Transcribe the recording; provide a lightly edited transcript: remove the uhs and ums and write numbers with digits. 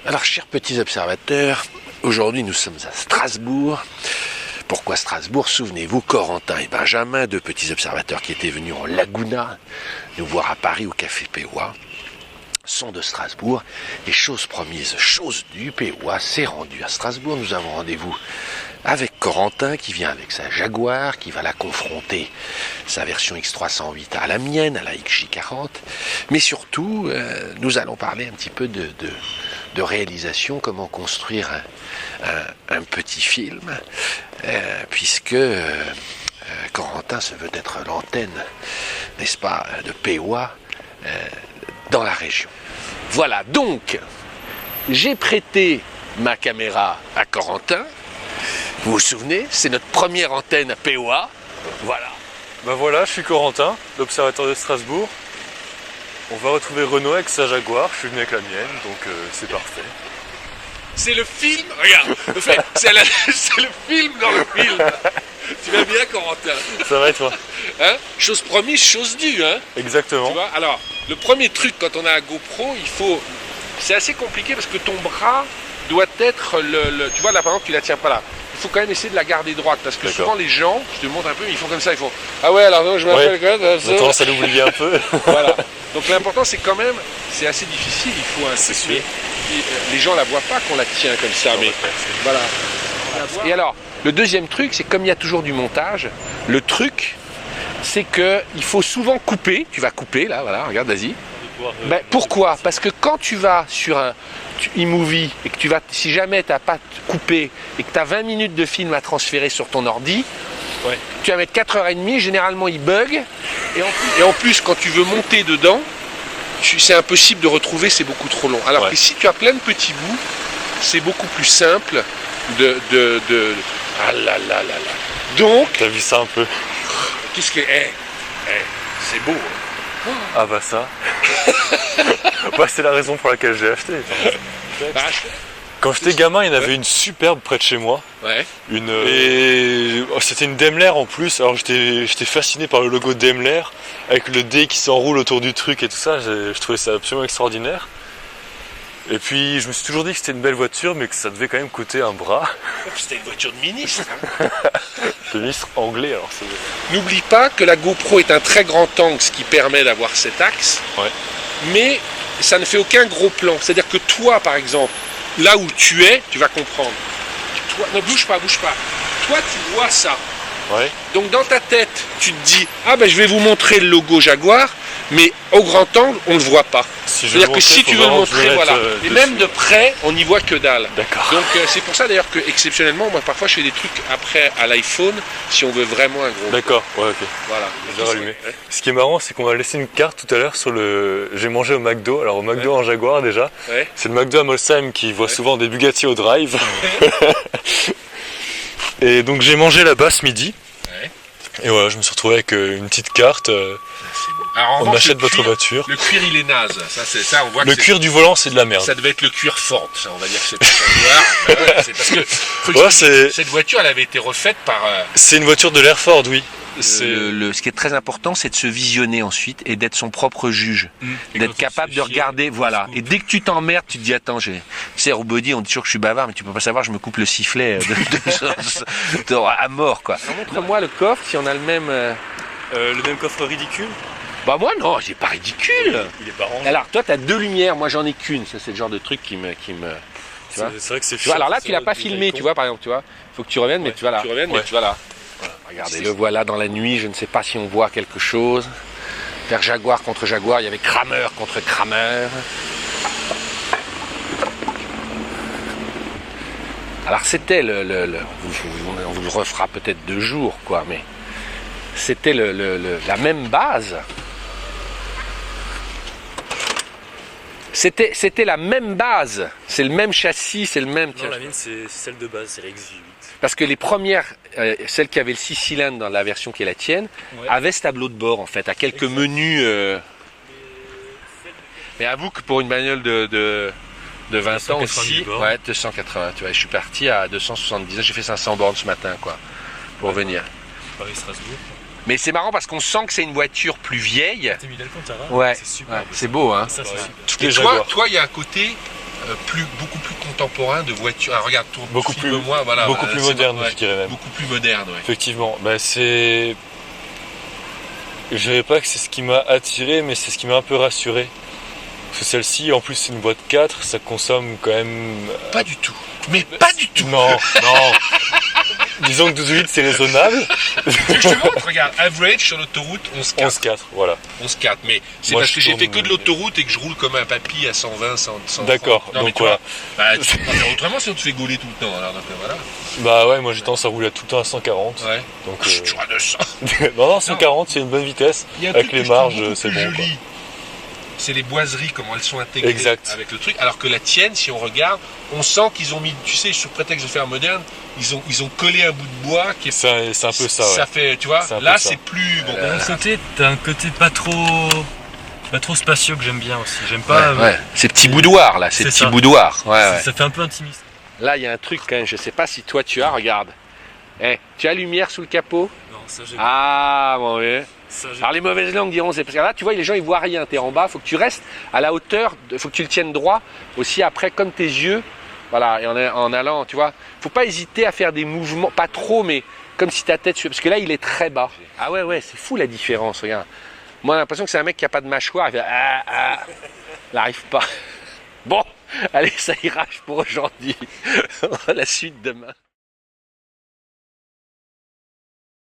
Alors, chers petits observateurs, aujourd'hui nous sommes à Strasbourg. Pourquoi Strasbourg? Souvenez-vous, Corentin et Benjamin, deux petits observateurs qui étaient venus en Laguna nous voir à Paris au Café POA, sont de Strasbourg. Et chose promise, chose due, POA s'est rendu à Strasbourg. Nous avons rendez-vous avec Corentin qui vient avec sa Jaguar, qui va la confronter, sa version X308 à la mienne, à la XJ40. Mais surtout, nous allons parler un petit peu de réalisation, comment construire un petit film, puisque Corentin se veut être l'antenne, n'est-ce pas, de POA dans la région. Voilà, donc, j'ai prêté ma caméra à Corentin. Vous vous souvenez, c'est notre première antenne à POA. Voilà. Ben voilà, je suis Corentin, l'observateur de Strasbourg. On va retrouver Renaud avec sa Jaguar, je suis venu avec la mienne, donc c'est parfait. C'est le film, regarde, c'est le film dans le film. Tu vas bien, Corentin? Ça va et toi? Hein? Chose promise, chose due, hein? Exactement. Tu vois, alors, le premier truc quand on a un GoPro, c'est assez compliqué parce que ton bras doit être tu vois là par exemple tu la tiens pas là. Il faut quand même essayer de la garder droite parce que souvent les gens, je te montre un peu, ils font comme ça, ils font ah ouais alors non, je m'appelle on a tendance à l'oublier un peu. Voilà. Donc l'important c'est quand même, c'est assez difficile, il faut insister. Les gens la voient pas qu'on la tient comme ça, mais voilà. Et alors, le deuxième truc, c'est comme il y a toujours du montage, le truc, c'est que il faut souvent couper. Tu vas couper là, voilà, regarde, vas-y. Ben, pourquoi? Parce que quand tu vas sur un iMovie et que tu vas, si jamais tu n'as pas coupé et que tu as 20 minutes de film à transférer sur ton ordi, tu vas mettre 4h30, généralement il bug. Et en plus, quand tu veux monter dedans, c'est impossible de retrouver, c'est beaucoup trop long. Alors que si tu as plein de petits bouts, c'est beaucoup plus simple Ah là là là là. Donc... T'as vu ça un peu? Qu'est-ce que... c'est beau. Hein. Ah bah ça. Bah, c'est la raison pour laquelle je l'ai acheté. Quand j'étais gamin, il y en avait une superbe près de chez moi. Ouais. Et c'était une Daimler en plus. Alors j'étais fasciné par le logo Daimler avec le D qui s'enroule autour du truc et tout ça. Je trouvais ça absolument extraordinaire. Et puis je me suis toujours dit que c'était une belle voiture, mais que ça devait quand même coûter un bras. C'était une voiture de ministre. Le ministre anglais, alors c'est... N'oublie pas que la GoPro est un très grand angle, ce qui permet d'avoir cet axe. Ouais. Mais ça ne fait aucun gros plan. C'est-à-dire que toi, par exemple, là où tu es, tu vas comprendre. Toi, ne bouge pas, bouge pas. Toi, tu vois ça. Ouais. Donc dans ta tête, tu te dis, ah ben je vais vous montrer le logo Jaguar, mais au grand angle, on ne le voit pas. C'est-à-dire que si tu veux le montrer, voilà. Et même de près, on n'y voit que dalle. D'accord. Donc c'est pour ça d'ailleurs que exceptionnellement, moi parfois je fais des trucs après à l'iPhone, si on veut vraiment un gros. D'accord, ouais, ok. Voilà. Je vais rallumer. Ce qui est marrant, c'est qu'on m'a laissé une carte tout à l'heure sur le... J'ai mangé au McDo, alors au McDo en Jaguar déjà. Ouais. C'est le McDo à Molsheim qui voit souvent des Bugatti au drive. Et donc j'ai mangé là-bas ce midi. Ouais. Et voilà, je me suis retrouvé avec une petite carte. Alors, on achète votre voiture. Le cuir il est naze, ça on voit que le cuir du volant c'est de la merde. Ça devait être le cuir Ford, ça, on va dire que c'est pas Jaguar. Ouais, c'est parce que cette voiture elle avait été refaite par... C'est une voiture de l'Air Ford, oui. Ce qui est très important, c'est de se visionner ensuite et d'être son propre juge, d'être capable de regarder, voilà. Et dès que tu t'emmerdes, tu te dis attends, tu sais, Roubody, on dit toujours que je suis bavard, mais tu peux pas savoir, je me coupe le sifflet à mort, quoi. Montre-moi le coffre, si on a le même coffre ridicule. Bah moi non, c'est pas ridicule. Il est pas rangé. Alors toi, t'as deux lumières, moi j'en ai qu'une. Ça c'est le genre de truc qui me. Tu vois, c'est vrai que c'est. Tu vois, alors là, tu l'as pas filmé, tu vois, par exemple, tu vois. Faut que tu reviennes, mais tu vas là. Mais tu vas là. Voilà. Regardez, le voilà dans la nuit, je ne sais pas si on voit quelque chose. Vers Jaguar contre Jaguar, il y avait Kramer contre Kramer. Alors c'était on vous le refera peut-être 2 jours, quoi, mais c'était la même base. C'était la même base, c'est le même châssis, c'est le même... Non, la mienne c'est celle de base, c'est la XJ8. Parce que les premières, celles qui avaient le 6 cylindres dans la version qui est la tienne, avaient ce tableau de bord en fait, à quelques menus. Mais avoue que pour une bagnole de 20 ans aussi, ouais, 280, tu vois, je suis parti à 270, j'ai fait 500 bornes ce matin, quoi, pour venir. Paris-Strasbourg. Mais c'est marrant parce qu'on sent que c'est une voiture plus vieille. T'as mis l'Alcantara, ouais, c'est super. Ouais, c'est beau, hein. Ça, et toi, il y a un côté, beaucoup plus contemporain de voitures. Ah, regarde, Beaucoup plus, filme-moi, voilà, beaucoup plus moderne, ouais, je dirais même. beaucoup plus moderne, ouais. Effectivement, c'est... Je dirais pas que c'est ce qui m'a attiré, mais c'est ce qui m'a un peu rassuré. Parce que celle-ci, en plus, c'est une boîte 4, ça consomme quand même... Pas du tout. Mais pas du tout. Non. Disons que 12 litres, c'est raisonnable. Je te montre, regarde, average sur l'autoroute, 11,4. 11,4, voilà. 11,4, mais c'est Moi, parce je que j'ai fait tourne- que de l'autoroute et que je roule comme un papy à 120, 100. D'accord, Non, mais donc tu vois, voilà. tu peux pas faire autrement si on te fait gauler tout le temps. Alors, donc, voilà. Bah ouais, moi j'ai tendance à rouler tout le temps à 140. Ouais. Donc, Je suis à 200. non, 140, c'est une bonne vitesse. Il y a un Avec truc les que je trouve marges, beaucoup c'est plus bon, quoi. joli. C'est les boiseries, comment elles sont intégrées Exact. avec le truc. Alors que la tienne, si on regarde, on sent qu'ils ont mis, tu sais, sous prétexte de faire moderne, ils ont collé un bout de bois qui est. C'est un peu ça, ouais. Ça fait, tu vois, C'est un peu là ça. c'est plus. Bon, D'un côté, t'as un côté pas trop spacieux que j'aime bien aussi. J'aime pas. Ces petits boudoirs là, ces C'est petits ça. boudoirs. Ouais. Ça fait un peu intimiste. Là, il y a un truc quand même, je sais pas si toi tu as, regarde. Tu as lumière sous le capot? Non, ça j'ai. Ah, bon, oui. Ça, j'ai... Alors les mauvaises langues diront, c'est parce que là, tu vois, les gens ils voient rien, t'es en bas, faut que tu restes à la hauteur, faut que tu le tiennes droit aussi après, comme tes yeux, voilà, et en allant, tu vois, faut pas hésiter à faire des mouvements, pas trop, mais comme si ta tête, parce que là, il est très bas. Ah ouais, c'est fou la différence, regarde. Moi, j'ai l'impression que c'est un mec qui a pas de mâchoire, il fait il n'arrive pas. Bon, allez, ça ira pour aujourd'hui. La suite demain.